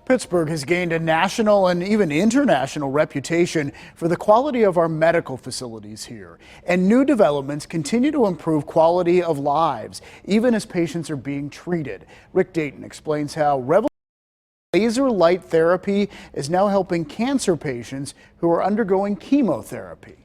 Pittsburgh has gained a national and even international reputation for the quality of our medical facilities here. And new developments continue to improve quality of lives, even as patients are being treated. Rick Dayton explains how laser light therapy is now helping cancer patients who are undergoing chemotherapy.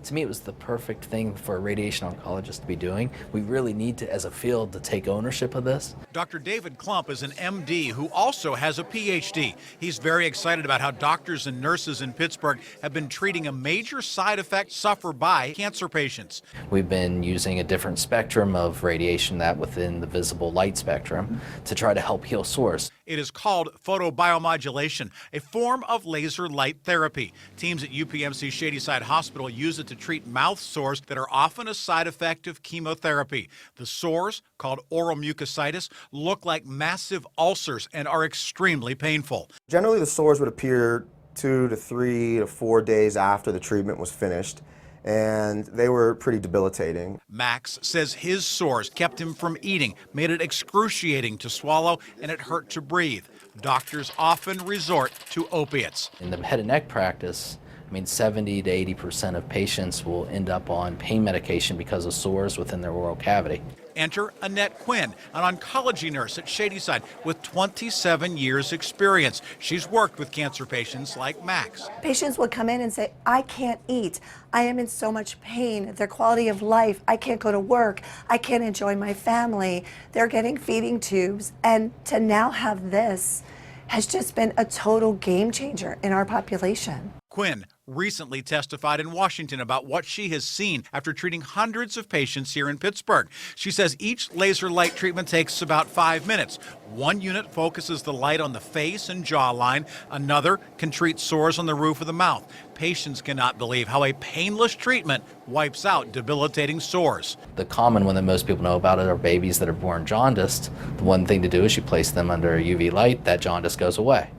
To me, it was the perfect thing for a radiation oncologist to be doing. We really need to, as a field, to take ownership of this. Dr. David Klump is an MD who also has a PhD. He's very excited about how doctors and nurses in Pittsburgh have been treating a major side effect suffered by cancer patients. We've been using a different spectrum of radiation, that within the visible light spectrum, to try to help heal sores. It is called photobiomodulation, a form of laser light therapy. Teams at UPMC Shadyside Hospital use it to treat mouth sores that are often a side effect of chemotherapy. The sores, called oral mucositis, look like massive ulcers and are extremely painful. Generally, the sores would appear 2 to 3 to 4 days after the treatment was finished, and they were pretty debilitating. Max says his sores kept him from eating, made it excruciating to swallow, and it hurt to breathe. Doctors often resort to opiates. In the head and neck practice, 70 to 80% of patients will end up on pain medication because of sores within their oral cavity. Enter Annette Quinn, an oncology nurse at Shadyside with 27 years experience. She's worked with cancer patients like Max. Patients would come in and say, I can't eat. I am in so much pain. Their quality of life, I can't go to work. I can't enjoy my family. They're getting feeding tubes. And to now have this has just been a total game changer in our population. Quinn recently testified in Washington about what she has seen after treating hundreds of patients here in Pittsburgh. She says each laser light treatment takes about 5 minutes. One unit focuses the light on the face and jawline. Another can treat sores on the roof of the mouth. Patients cannot believe how a painless treatment wipes out debilitating sores. The common one that most people know about it are babies that are born jaundiced. The one thing to do is you place them under UV light, that jaundice goes away.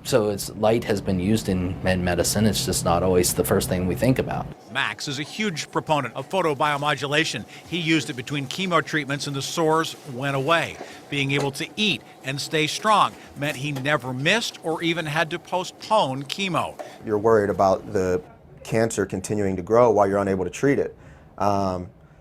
So light has been used in medicine. It's just not always the first thing we think about. Max is a huge proponent of photobiomodulation. He used it between chemo treatments and the sores went away. Being able to eat and stay strong meant he never missed or even had to postpone chemo. You're worried about the cancer continuing to grow while you're unable to treat it.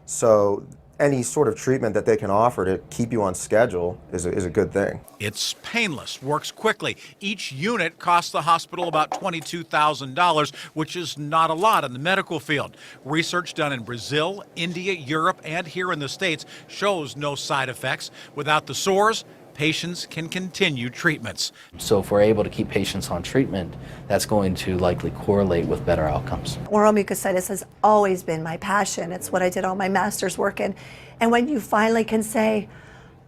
So any sort of treatment that they can offer to keep you on schedule is a good thing. It's painless, works quickly. Each unit costs the hospital about $22,000, which is not a lot in the medical field. Research done in Brazil, India, Europe, and here in the States shows no side effects. Without the sores, patients can continue treatments. So if we're able to keep patients on treatment, that's going to likely correlate with better outcomes. Oral mucositis has always been my passion. It's what I did all my master's work in. And when you finally can say,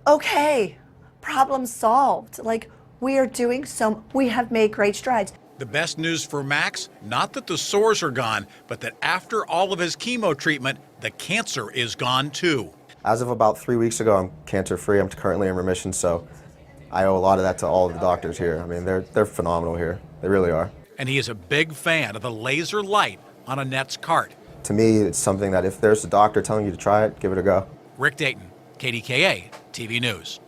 okay, problem solved, like we have made great strides. The best news for Max, not that the sores are gone, but that after all of his chemo treatment, the cancer is gone too. As of about 3 weeks ago, I'm cancer-free. I'm currently in remission, so I owe a lot of that to all of the doctors here. They're phenomenal here. They really are. And he is a big fan of the laser light on Annette's cart. To me, it's something that if there's a doctor telling you to try it, give it a go. Rick Dayton, KDKA-TV News.